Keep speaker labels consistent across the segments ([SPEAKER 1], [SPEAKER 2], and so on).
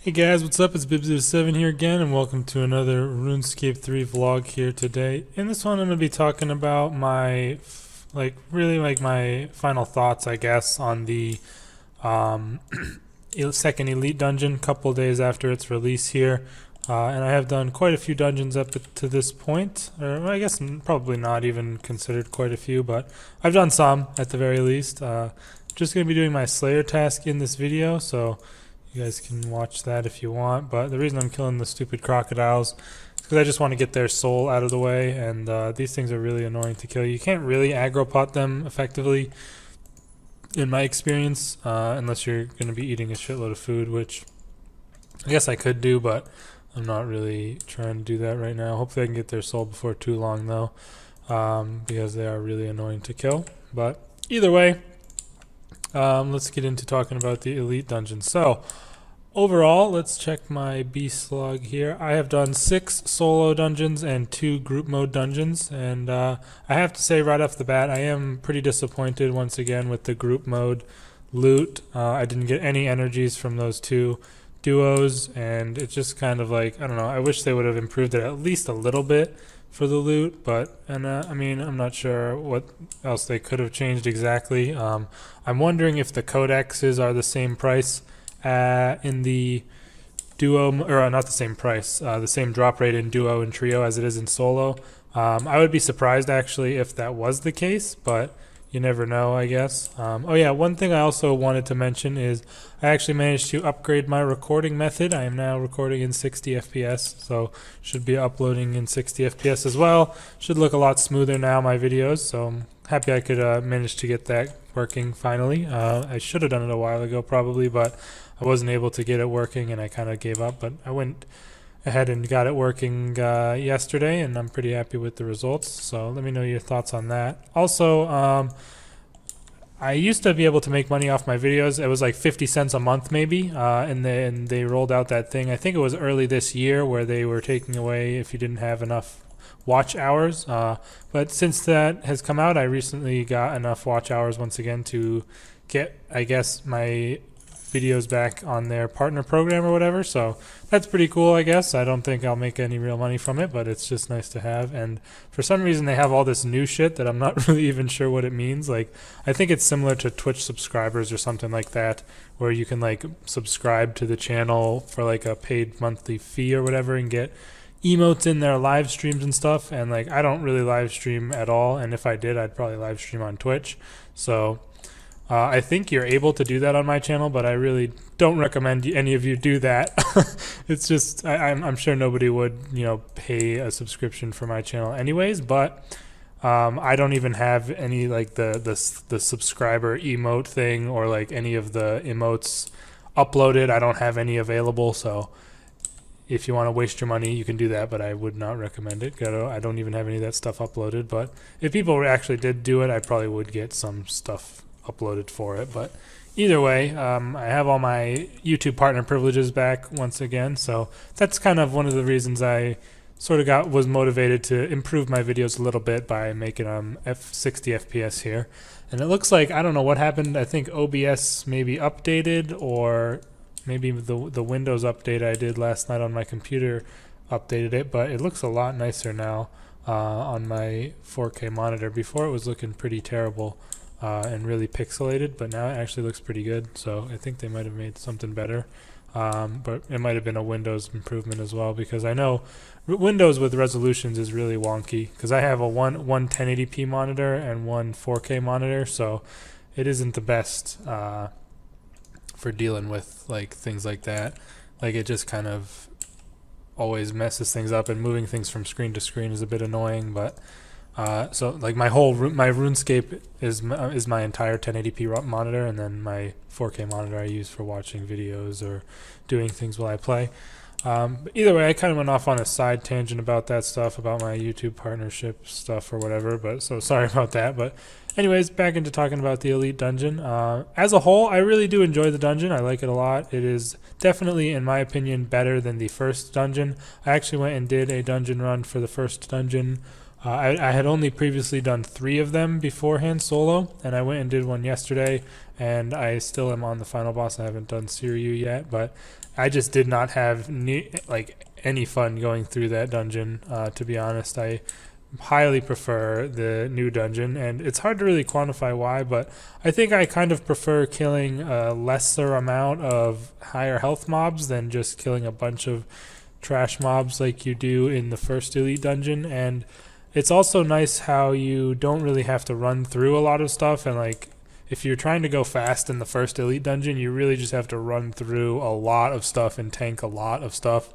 [SPEAKER 1] Hey guys, what's up? It's Bibs07 here again, and welcome to another RuneScape 3 vlog here today. In this one, I'm going to be talking about my, my final thoughts, I guess, on the um, second Elite Dungeon, couple days after its release here. And I have done quite a few dungeons up to this point, or I guess probably not even considered quite a few, but I've done some at the very least. Just going to be doing my Slayer task in this video, so you guys can watch that if you want, but the reason I'm killing the stupid crocodiles is because I just want to get their soul out of the way, and these things are really annoying to kill. You can't really aggro pot them effectively, in my experience, unless you're going to be eating a shitload of food, which I guess I could do, but I'm not really trying to do that right now. Hopefully I can get their soul before too long, though, because they are really annoying to kill. But either way, let's get into talking about the Elite Dungeon. So, overall, let's check my beast log here. I have done 6 solo dungeons and 2 group mode dungeons, and I have to say right off the bat, I am pretty disappointed once again with the group mode loot. I didn't get any energies from those 2 duos, and it's just kind of like, I don't know, I wish they would have improved it at least a little bit for the loot, but I mean, I'm not sure what else they could have changed exactly. I'm wondering if the codexes are the same price in the duo, or not the same price, the same drop rate in duo and trio as it is in solo. I would be surprised actually if that was the case, but you never know, I guess. Oh yeah, one thing I also wanted to mention is I actually managed to upgrade my recording method. I am now recording in 60 FPS, so should be uploading in 60 FPS as well. Should look a lot smoother now, my videos, so I'm happy I could manage to get that working finally. I should have done it a while ago probably, but I wasn't able to get it working and I kind of gave up, but I went ahead and got it working yesterday, and I'm pretty happy with the results, so let me know your thoughts on that. Also, I used to be able to make money off my videos. It was like 50 cents a month maybe, and then they rolled out that thing, I think it was early this year, where they were taking away if you didn't have enough watch hours, but since that has come out, I recently got enough watch hours once again to get, I guess, my videos back on their partner program or whatever, so that's pretty cool, I guess. I don't think I'll make any real money from it, but it's just nice to have. And for some reason they have all this new shit that I'm not really even sure what it means. Like, I think it's similar to Twitch subscribers or something like that, where you can like subscribe to the channel for like a paid monthly fee or whatever and get emotes in their live streams and stuff. And like, I don't really live stream at all, and if I did, I'd probably live stream on Twitch. So I think you're able to do that on my channel, but I really don't recommend any of you do that. It's just, I'm sure nobody would, pay a subscription for my channel anyways, but I don't even have any like the subscriber emote thing or like any of the emotes uploaded. I don't have any available, so if you want to waste your money, you can do that, but I would not recommend it. I don't even have any of that stuff uploaded, but if people actually did do it, I probably would get some stuff uploaded for it. But either way, I have all my YouTube partner privileges back once again, so that's kind of one of the reasons I sort of was motivated to improve my videos a little bit by making them 60 FPS here. And it looks like, I don't know what happened, I think OBS maybe updated, or maybe the Windows update I did last night on my computer updated it, but it looks a lot nicer now on my 4K monitor. Before it was looking pretty terrible and really pixelated, but now it actually looks pretty good, so I think they might have made something better. But it might have been a Windows improvement as well, because I know Windows with resolutions is really wonky, because I have one 1080p monitor and one 4K monitor, so it isn't the best for dealing with like things like that. Like, it just kind of always messes things up, and moving things from screen to screen is a bit annoying. But so like my RuneScape is my entire 1080p monitor, and then my 4K monitor I use for watching videos or doing things while I play. But either way, I kind of went off on a side tangent about that stuff, about my YouTube partnership stuff or whatever, but so sorry about that. But anyways, back into talking about the Elite Dungeon. As a whole, I really do enjoy the dungeon. I like it a lot. It is definitely, in my opinion, better than the first dungeon. I actually went and did a dungeon run for the first dungeon. I had only previously done 3 of them beforehand solo, and I went and did one yesterday, and I still am on the final boss. I haven't done Siryu yet, but I just did not have any fun going through that dungeon. To be honest, I highly prefer the new dungeon, and it's hard to really quantify why, but I think I kind of prefer killing a lesser amount of higher health mobs than just killing a bunch of trash mobs like you do in the first Elite dungeon. And it's also nice how you don't really have to run through a lot of stuff, and like if you're trying to go fast in the first Elite dungeon, you really just have to run through a lot of stuff and tank a lot of stuff,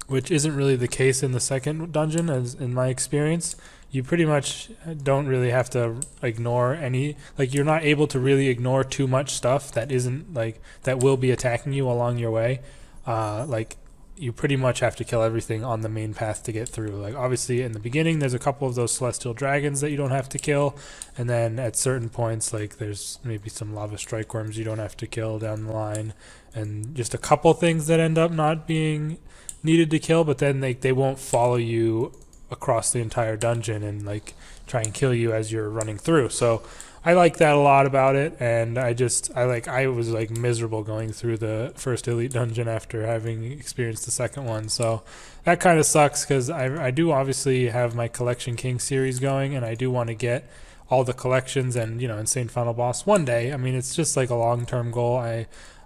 [SPEAKER 1] which isn't really the case in the second dungeon, as in my experience. You pretty much don't really have to ignore any, like you're not able to really ignore too much stuff that isn't like, that will be attacking you along your way. Like you pretty much have to kill everything on the main path to get through. Like obviously in the beginning there's a couple of those celestial dragons that you don't have to kill, and then at certain points like there's maybe some lava strike worms you don't have to kill down the line, and just a couple things that end up not being needed to kill, but then they won't follow you across the entire dungeon and like try and kill you as you're running through. So I like that a lot about it, and I was like miserable going through the first Elite dungeon after having experienced the second one. So that kind of sucks, because I do obviously have my Collection King series going, and I do want to get all the collections and, you know, Insane Final Boss one day. I mean, it's just like a long-term goal.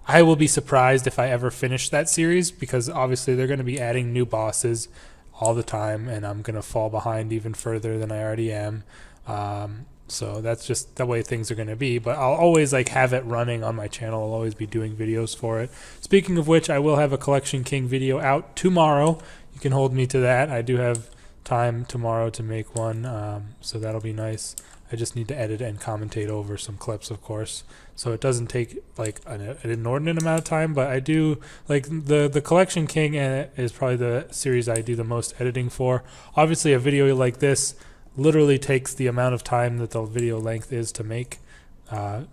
[SPEAKER 1] I will be surprised if I ever finish that series, because obviously they're going to be adding new bosses all the time, and I'm going to fall behind even further than I already am. So that's just the way things are going to be, but I'll always like have it running on my channel. I'll always be doing videos for it. Speaking of which, I will have a Collection King video out tomorrow. You can hold me to that. I do have time tomorrow to make one, so that'll be nice. I just need to edit and commentate over some clips, of course, so it doesn't take like an inordinate amount of time, but I do like the Collection King, and it is probably the series I do the most editing for. Obviously a video like this literally takes the amount of time that the video length is to make,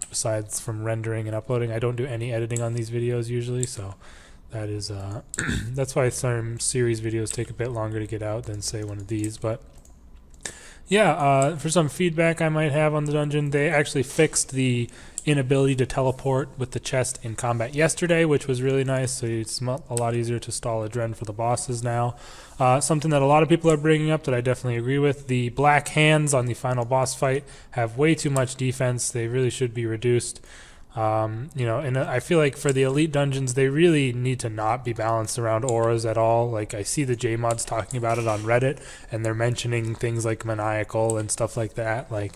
[SPEAKER 1] besides from rendering and uploading. I don't do any editing on these videos usually, so that is that's why some series videos take a bit longer to get out than say one of these. But yeah, for some feedback I might have on the dungeon, they actually fixed the inability to teleport with the chest in combat yesterday, which was really nice. So it's a lot easier to stall a Dren for the bosses now. Something that a lot of people are bringing up that I definitely agree with: the black hands on the final boss fight have way too much defense. They really should be reduced. You know, and I feel like for the Elite dungeons, they really need to not be balanced around auras at all. Like I see the JMods talking about it on Reddit, and they're mentioning things like Maniacal and stuff like that. Like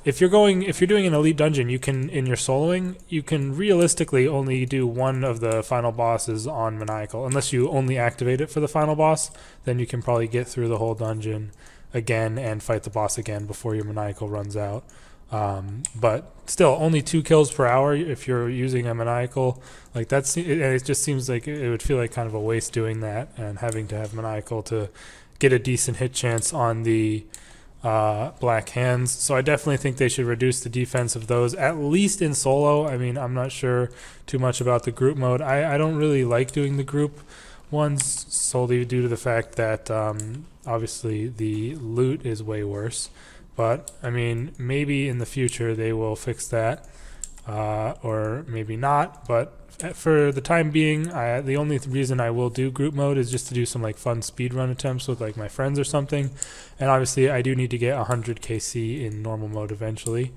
[SPEAKER 1] if you're doing an Elite dungeon, you can, in your soloing, you can realistically only do one of the final bosses on Maniacal, unless you only activate it for the final boss. Then you can probably get through the whole dungeon again and fight the boss again before your Maniacal runs out. But still, only 2 kills per hour if you're using a Maniacal. Like that's, and it just seems like it would feel like kind of a waste doing that and having to have Maniacal to get a decent hit chance on the black hands. So I definitely think they should reduce the defense of those, at least in solo. I mean, I'm not sure too much about the group mode. I don't really like doing the group ones, solely due to the fact that obviously the loot is way worse. But I mean, maybe in the future they will fix that, or maybe not. But for the time being, the only reason I will do group mode is just to do some like fun speedrun attempts with like my friends or something. And obviously I do need to get 100 KC in normal mode eventually.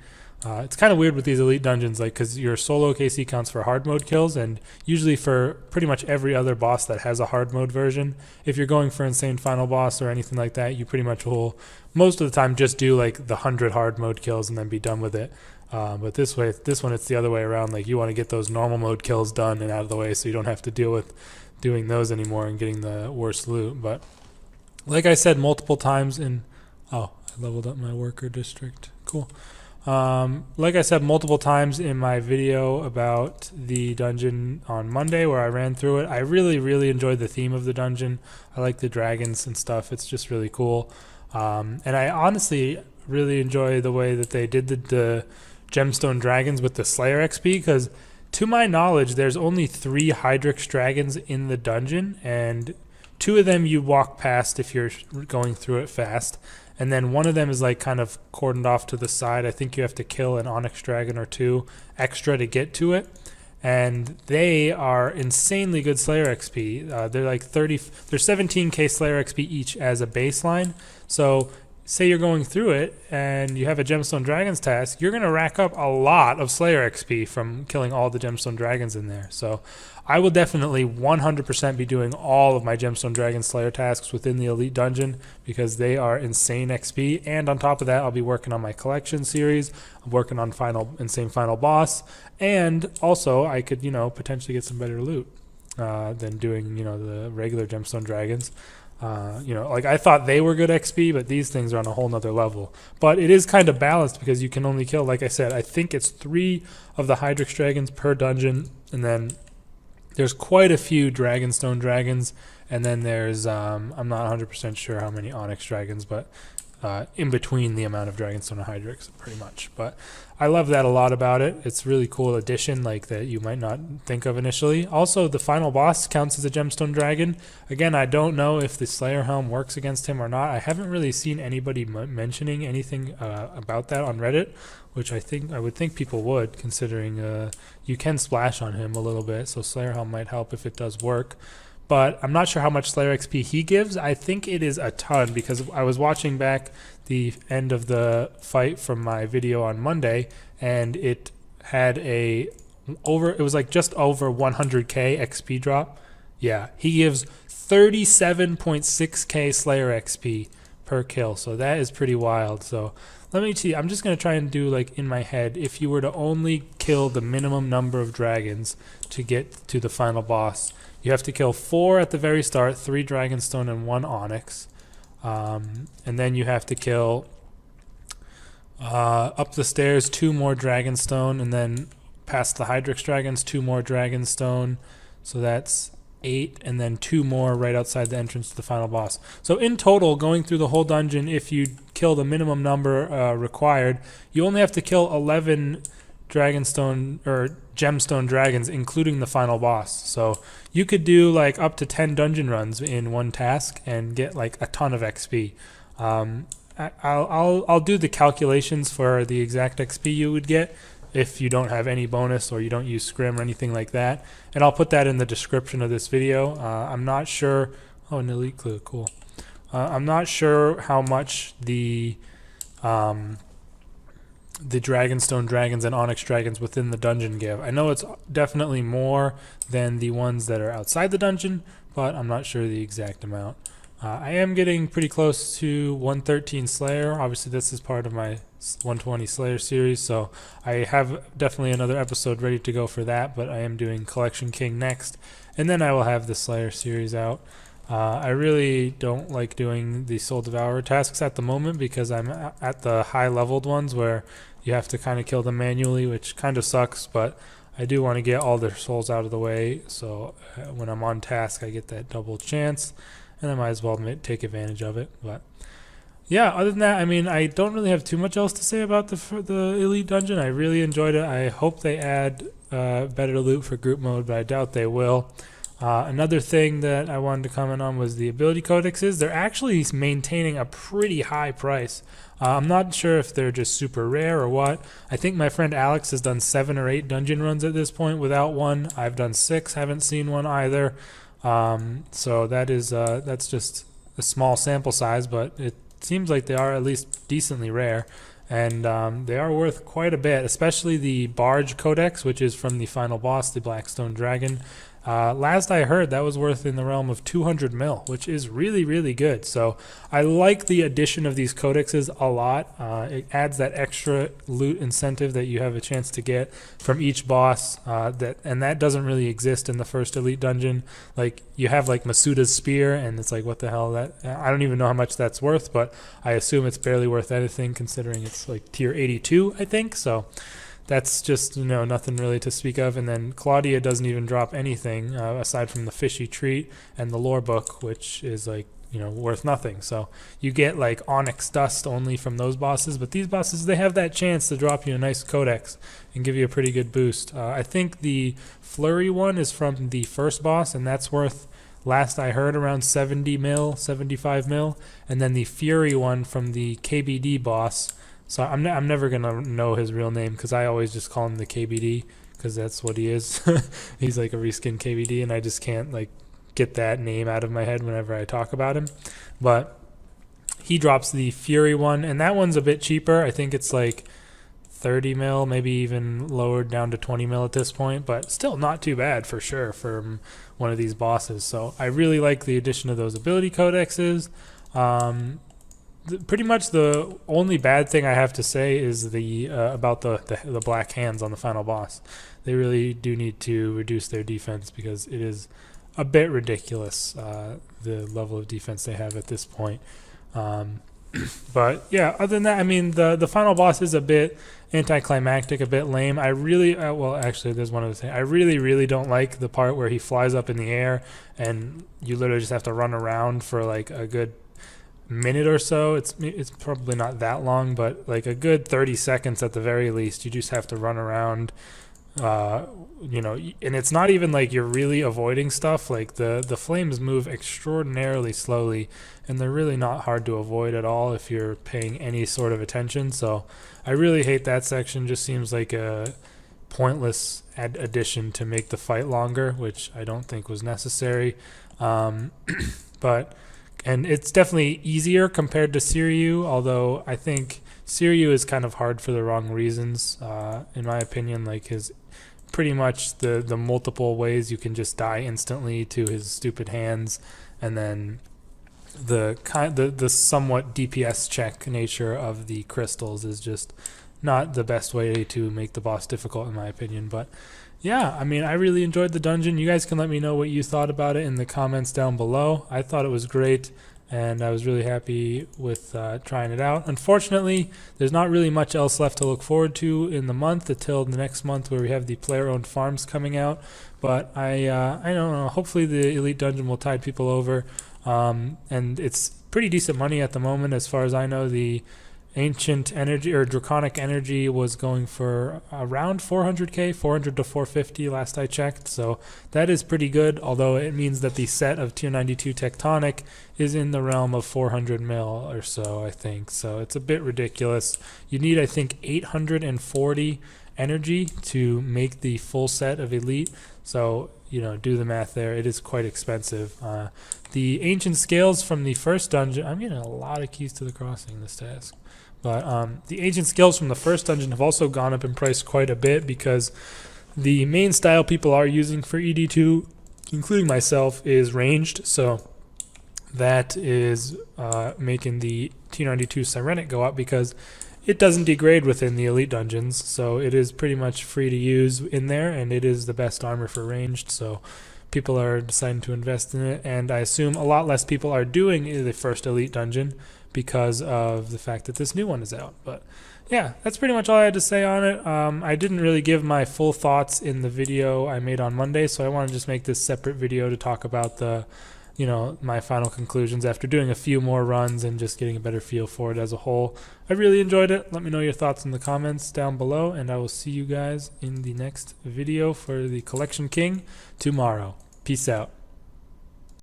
[SPEAKER 1] It's kind of weird with these Elite dungeons, like, because your solo KC counts for hard mode kills, and usually for pretty much every other boss that has a hard mode version, if you're going for Insane Final Boss or anything like that, you pretty much will most of the time just do like the 100 hard mode kills and then be done with it. But this one it's the other way around. Like you want to get those normal mode kills done and out of the way, so you don't have to deal with doing those anymore and getting the worst loot. But like I said multiple times I leveled up my worker district. Cool. Like I said multiple times in my video about the dungeon on Monday where I ran through it, I really enjoyed the theme of the dungeon. I like the dragons and stuff. It's just really cool. And I honestly really enjoy the way that they did the gemstone dragons with the Slayer XP, because to my knowledge there's only 3 Hydrix dragons in the dungeon, and 2 of them you walk past if you're going through it fast, and then one of them is like kind of cordoned off to the side. I think you have to kill an Onyx Dragon or two extra to get to it. And they are insanely good Slayer XP. They're like they're 17k Slayer XP each as a baseline. So say you're going through it and you have a Gemstone Dragons task, you're going to rack up a lot of Slayer XP from killing all the Gemstone Dragons in there. So I will definitely 100% be doing all of my Gemstone Dragon Slayer tasks within the Elite Dungeon because they are insane XP. And on top of that, I'll be working on my collection series. I'm working on Insane Final Boss. And also, I could, potentially get some better loot than doing, the regular Gemstone Dragons. Like I thought they were good XP, but these things are on a whole nother level. But it is kind of balanced because you can only kill, like I said, I think it's 3 of the Hydrix Dragons per dungeon, and then there's quite a few Dragonstone Dragons, and then there's, I'm not 100% sure how many Onyx Dragons, but in between the amount of Dragonstone and Hydrix, pretty much. But I love that a lot about it. It's a really cool addition, like that you might not think of initially. Also, the final boss counts as a Gemstone Dragon. Again, I don't know if the Slayer Helm works against him or not. I haven't really seen anybody mentioning anything about that on Reddit, which I would think people would, considering you can splash on him a little bit, so Slayer Helm might help if it does work. But I'm not sure how much Slayer XP he gives. I think it is a ton because I was watching back the end of the fight from my video on Monday, and it had it was like just over 100k XP drop. Yeah, he gives 37.6k Slayer XP per kill, so that is pretty wild. So let me see, I'm just going to try and do, like, in my head, if you were to only kill the minimum number of dragons to get to the final boss, you have to kill 4 at the very start, 3 Dragonstone and 1 Onyx. And then you have to kill up the stairs 2 more Dragonstone, and then past the Hydrix Dragons 2 more Dragonstone. So that's 8, and then 2 more right outside the entrance to the final boss. So in total, going through the whole dungeon, if you kill the minimum number required, you only have to kill 11 Dragonstone or Gemstone Dragons, including the final boss. So you could do like up to 10 dungeon runs in one task and get like a ton of XP. I'll do the calculations for the exact XP you would get if you don't have any bonus or you don't use scrim or anything like that, and I'll put that in the description of this video. I'm not sure. Oh, an elite clue, cool. I'm not sure how much the Dragonstone Dragons and Onyx Dragons within the dungeon give. I know it's definitely more than the ones that are outside the dungeon, but I'm not sure the exact amount. I am getting pretty close to 113 Slayer. Obviously, this is part of my 120 Slayer series, so I have definitely another episode ready to go for that, but I am doing Collection King next, and then I will have the Slayer series out. I really don't like doing the Soul Devourer tasks at the moment because I'm at the high-leveled ones where you have to kind of kill them manually, which kind of sucks, but I do want to get all their souls out of the way, so when I'm on task I get that double chance, and I might as well take advantage of it. But yeah, other than that, I mean, I don't really have too much else to say about the Elite Dungeon. I really enjoyed it. I hope they add better loot for group mode, but I doubt they will. Another thing that I wanted to comment on was the ability codexes. They're actually maintaining a pretty high price. I'm not sure if they're just super rare or what. I think my friend Alex has done 7 or 8 dungeon runs at this point without one. I've done 6, haven't seen one either. So that is that's just a small sample size, but it seems like they are at least decently rare, and they are worth quite a bit, especially the Barge Codex, which is from the final boss, the Blackstone Dragon. Last I heard, that was worth in the realm of 200 mil, which is really, really good. So I like the addition of these codexes a lot. It adds that extra loot incentive that you have a chance to get from each boss, and that doesn't really exist in the first Elite Dungeon. Like, you have like Masuda's Spear, and it's like, what the hell, that I don't even know how much that's worth, but I assume it's barely worth anything considering it's like tier 82, I think. So that's just, nothing really to speak of. And then Claudia doesn't even drop anything aside from the fishy treat and the lore book, which is like, worth nothing. So you get like onyx dust only from those bosses, but these bosses, they have that chance to drop you a nice codex and give you a pretty good boost. I think the flurry one is from the first boss, and that's worth last I heard around 70 mil, 75 mil, and then the Fury one from the KBD boss. So I'm never gonna know his real name because I always just call him the KBD because that's what he is. He's like a reskin KBD, and I just can't like get that name out of my head whenever I talk about him. But he drops the Fury one, and that one's a bit cheaper. I think it's like 30 mil, maybe even lowered down to 20 mil at this point, but still not too bad for sure from one of these bosses. So I really like the addition of those ability codexes. Pretty much the only bad thing I have to say is the about the black hands on the final boss. They really do need to reduce their defense because it is a bit ridiculous, the level of defense they have at this point. But yeah, other than that, I mean, the final boss is a bit anticlimactic, a bit lame. I really, well, actually, there's one other thing. I really don't like the part where he flies up in the air and you literally just have to run around for like a good minute or so. It's probably not that long, but like a good 30 seconds at the very least. You just have to run around. You know, and it's not even like you're really avoiding stuff. Like the flames move extraordinarily slowly, and they're really not hard to avoid at all if you're paying any sort of attention. So I really hate that section. Just seems like a pointless addition to make the fight longer, which I don't think was necessary. But and it's definitely easier compared to Siryu, although I think Siryu is kind of hard for the wrong reasons, in my opinion. Like his pretty much the multiple ways you can just die instantly to his stupid hands, and then the somewhat DPS check nature of the crystals is just not the best way to make the boss difficult, in my opinion. But yeah, I mean, I really enjoyed the dungeon. You guys can let me know what you thought about it in the comments down below. I thought it was great, and I was really happy with trying it out. Unfortunately, there's not really much else left to look forward to in the month until the next month where we have the player-owned farms coming out. But I don't know. Hopefully the Elite Dungeon will tide people over. And it's pretty decent money at the moment. As far as I know, the Ancient Energy or Draconic Energy was going for around 400k, 400 to 450 last I checked. So that is pretty good, although it means that the set of Tier 92 Tectonic is in the realm of 400 mil or so, I think. So it's a bit ridiculous. You need, I think, 840 energy to make the full set of Elite. So, you know, do the math there. It is quite expensive. The Ancient Scales from the first dungeon, I'm getting a lot of keys to the crossing this task. But the Ancient Scales from the first dungeon have also gone up in price quite a bit because the main style people are using for ED2, including myself, is ranged. So that is making the T92 Sirenic go up because it doesn't degrade within the Elite dungeons. So it is pretty much free to use in there, and it is the best armor for ranged. So people are deciding to invest in it, and I assume a lot less people are doing the first Elite dungeon because of the fact that this new one is out. But yeah, that's pretty much all I had to say on it. I didn't really give my full thoughts in the video I made on Monday, so I want to just make this separate video to talk about the, you know, my final conclusions after doing a few more runs and just getting a better feel for it as a whole. I really enjoyed it. Let me know your thoughts in the comments down below, and I will see you guys in the next video for the Collection King tomorrow. Peace out.